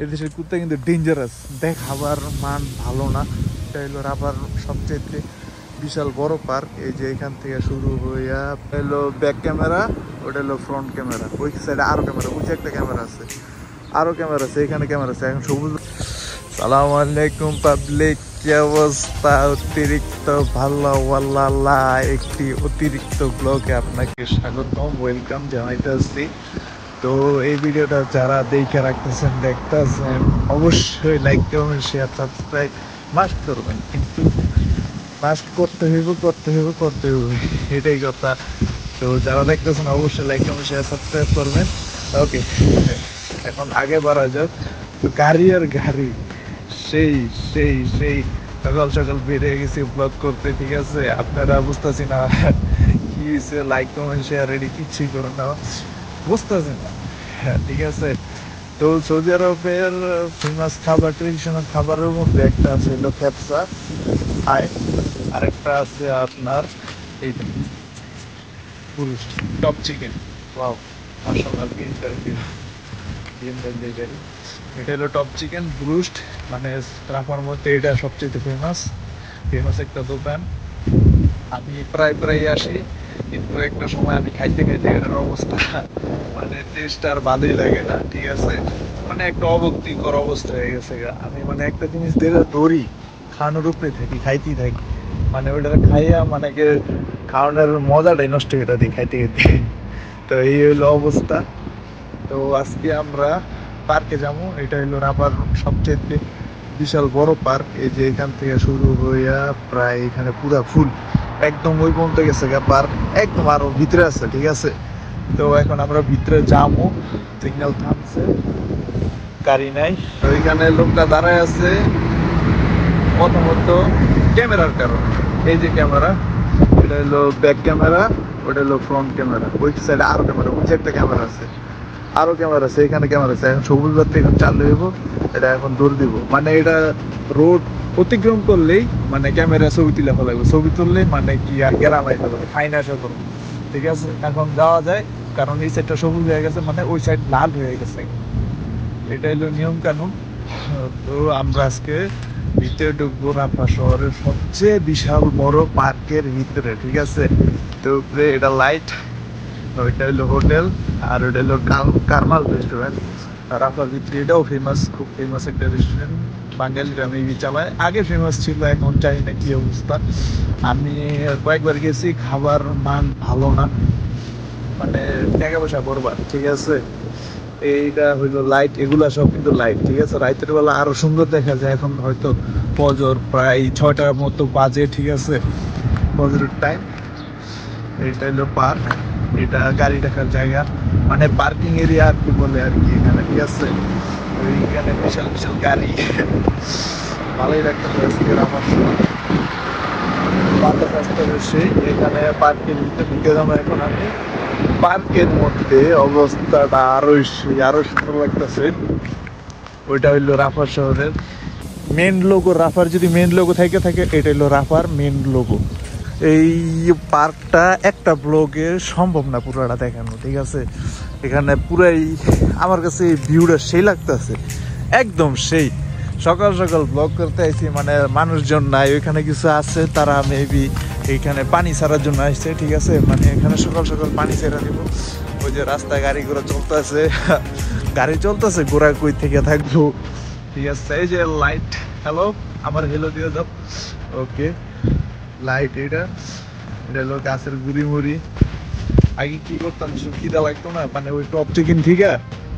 এদেশের কুত্তা কিন্তু ডেঞ্জারাস, দেখ খাবার মান ভালো না। এটা হলো রাবার সবচেয়ে বিশাল বড় পার্ক। এই যে এখান থেকে শুরু হইয়া হলো ব্যাক ক্যামেরা, ওটা হলো ফ্রন্ট ক্যামেরা, ওই সাইডে আরো ক্যামেরা, ওই যে একটা ক্যামেরা আছে, আরো ক্যামেরা আছে, এখানে ক্যামেরা আছে। এখন সবুজ। সালাম আলাইকুম পাবলিক, কি অবস্থা? অতিরিক্ত ভালো একটি অতিরিক্ত ব্লগে আপনাকে স্বাগতম, ওয়েলকাম জানাইতেছি। তো এই ভিডিওটা যারা দেখে রাখতেছেন, দেখতেছেন, অবশ্যই like comment share subscribe must করবেন, কিন্তু মাস্ট করতে হইব, এটাই কথা। তো যারা দেখতেছেন অবশ্যই লাইক কমেন্ট শেয়ার সাবস্ক্রাইব করবেন। ওকে, এখন আগে বাড়া যাক। তো গাড়ি আর গাড়ি, সেই সেই সেই সকাল সকাল বেরিয়ে গেছি ব্লগ করতে, ঠিক আছে? আপনারা বুঝতেছি না কি হয়েছে, লাইক কমেন্ট শেয়ার রেডি কিচ্ছুই করে না, বুঝতেছি না। হ্যাঁ, ঠিক আছে। তো সৌদি আরবের ফেমাস খাবার, ট্রেডিশনাল খাবারের মধ্যে একটা আছে হলো খেপসা, আরেকটা আছে আপনার এই পুরুষ টপ চিকেন। ওয়াও, মাশাআল্লাহ, এটা হলো টপ চিকেন ব্রুস্ট, মানে রাফার মধ্যে এটা সবচেয়ে ফেমাস একটা দোকান। আমি প্রায় আসি, কিন্তু একটা সময় আমি খাইতে এটার অবস্থা, মানে টেস্ট আর ভালোই লাগে না, ঠিক আছে? মানে একটা অভক্তিকর অবস্থা হয়ে গেছে। আমি মানে একটা জিনিস দেখে ধরি, খাওয়ানোর উপরে থাকি, খাইতেই থাকি, মানে ওইটা খাইয়া মানে খাওয়ানোর মজাটাই নষ্ট হয়ে দিই খাইতে খাইতে। তো এই হলো অবস্থা। তো আজকে আমরা পার্কে যাবো। এটা হলো রাবার সবচেয়ে বিশাল বড় পার্ক। এই যে এখান থেকে শুরু হইয়া প্রায় এখানে পুরা ফুল একদম ওই পর্যন্ত গেছে পার্ক, একদম আরো ভিতরে আছে, ঠিক আছে? তো এখন আমরা ভিতরে যাবো, সিগন্যাল থামছে, গাড়ি নাই। তো এখানে লোকটা দাঁড়ায় আছে প্রথমত ক্যামেরার কারণে। এই যে ক্যামেরা, এটা হলো ব্যাক ক্যামেরা, ওটা হলো ফ্রন্ট ক্যামেরা, ওই সাইডে আরো ক্যামেরা, ওই যে একটা ক্যামেরা আছে, আরো ক্যামেরা আছে, এখানে ক্যামেরা আছে। এখন সবুজ বাতি এখন চালু হইব, এটা এখন দৌড় দিব, মানে এটা রোড অতিক্রম করলেই মানে ক্যামেরা ছবি তুলে ফেলাইব, ছবি তুললেই মানে কি আর গেরামাই ফেলাবে, ফাইন আসা করবো, ঠিক আছে? এখন যাওয়া যায়, কারণ এই সাইডটা সবুজ হয়ে গেছে, মানে ওই সাইড লাল হয়ে গেছে, এটা হলো নিয়ম কানুন। তো আমরা আজকে ভিতরে ঢুকবো রাফা শহরের সবচেয়ে বিশাল বড় পার্কের ভিতরে, ঠিক আছে? তো এটা লাইট, ওইটা হলো হোটেল, আর ওইটা হলো কারমাল রেস্টুরেন্ট। রাফার ভিতরে এটাও ফেমাস, খুব ফেমাস একটা রেস্টুরেন্ট, বাঙালিরা মেবি চালায়, আগে ফেমাস ছিল, এখন জানি না কি অবস্থা। আমি কয়েকবার গেছি, খাবার মান ভালো না, মানে টাকা পয়সা বরবাদ, ঠিক আছে? এইটা হইলো লাইট, এগুলা সব কিন্তু লাইট, ঠিক আছে? রাতের বেলা আরো সুন্দর দেখা যায়। এখন হয়তো ফজর প্রায় 6টার মতো বাজে, ঠিক আছে? ফজরের টাইম। এটা হলো পার্ক, এটা গাড়ি রাখার জায়গা, মানে পার্কিং এরিয়া আর কি বলে আর কি এখানে, ঠিক আছে? ওইখানে বিশাল বিশাল গাড়ি, ভালোই রাখতে পারছে আমার বাতাস আসতে বেশি। এখানে পার্কের ভিতরে ঢুকে যাবো এখন আমি। পার্কের মধ্যে অবস্থাটা আরো সুন্দর লাগতেছে। ওইটা হইলো রাফার শহরের মেন লোগো, রাফার যদি মেন লোগো থাকে, এটা হইলো রাফার মেন লোগো। এই পার্কটা একটা ব্লগে সম্ভব না পুরোটা দেখানো, ঠিক আছে? এখানে পুরাই আমার কাছে এই ভিউটা সেই লাগতেছে, একদম সেই। সকাল সকাল ব্লগ করতে আইছি, মানে মানুষজন নাই, ওইখানে কিছু আছে, তারা মেবি এইখানে পানি ছাড়ার জন্য আসছে, ঠিক আছে? মানে এখানে সকাল সকাল পানি ছেড়ে দিব। ওই যে রাস্তায় গাড়ি ঘোড়া চলতেছে, গাড়ি চলতেছে, ঘোড়া কই থেকে থাকবো, ঠিক আছে? এই যে লাইট, হ্যালো, আমার হেলো দিয়ে দাও। ওকে, লাইট, এটা হলো গাছের গুড়ি মুড়ি। আগে কি করতাম, খিদা লাগতো না, মানে ওই টপ চিকেন থেকে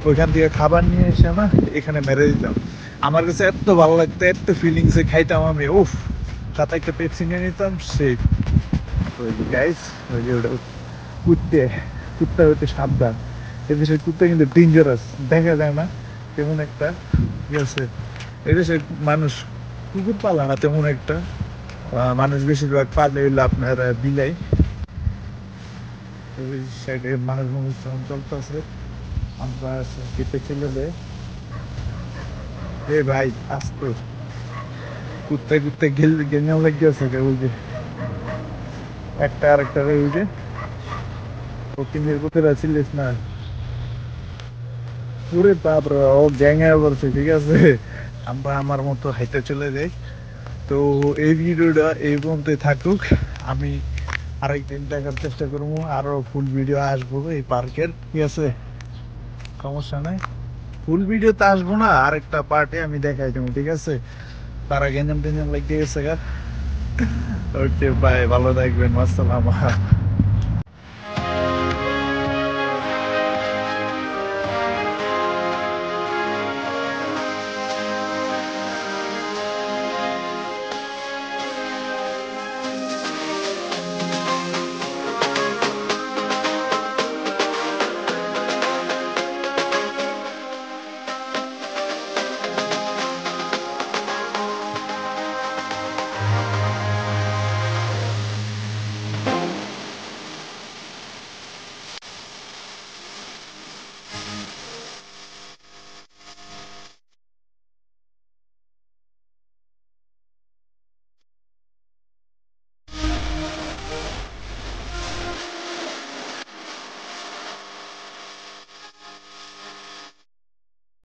ওইখান থেকে খাবার নিয়ে এসে না এখানে মেরে দিতাম। আমার কাছে এত ভালো লাগতো, এত ফিলিংসে খাইতাম আমি, উফ। সাথে একটা পেপসি নিয়ে নিতাম, সেই। ওই যে গাইস, ওই যে ওটা কুত্তা হইতে সাবধান, এদেশের কুত্তা কিন্তু ডেঞ্জারাস, দেখা যায় না তেমন একটা, ঠিক আছে? এদেশের মানুষ কুকুর পালা না তেমন একটা, মানুষ বেশিরভাগ পালে হইলো আপনার বিলাই। ওই সাইডে মানুষ চলতেছে, আমরা কেটে চলে দেয়। এ ভাই আসতো, কুত্তে গেঞ্জাম লাগিয়েছে, ওই যে একটা আরেকটা, ওই যে ওকিনের কোথায় ছিলিস না, পুরে বাপরে ও গ্যাংয়ে বলছে, ঠিক আছে আমরা আমার মতো হাইতে চলে যাই। তো এই ভিডিওটা এই পর্যন্ত থাকুক, আমি আরেকদিন দেখার চেষ্টা করবো, আরো ফুল ভিডিও আসবো এই পার্কের, ঠিক আছে সমস্যা নাই। ফুল ভিডিওতে আসবো না, আরেকটা পার্টে আমি দেখাই দেবো, ঠিক আছে। তারা গেঞ্জাম টেঞ্জাম লাগতে গেছে গা। ওকে বাই, ভালো থাকবেন, আসসালাম।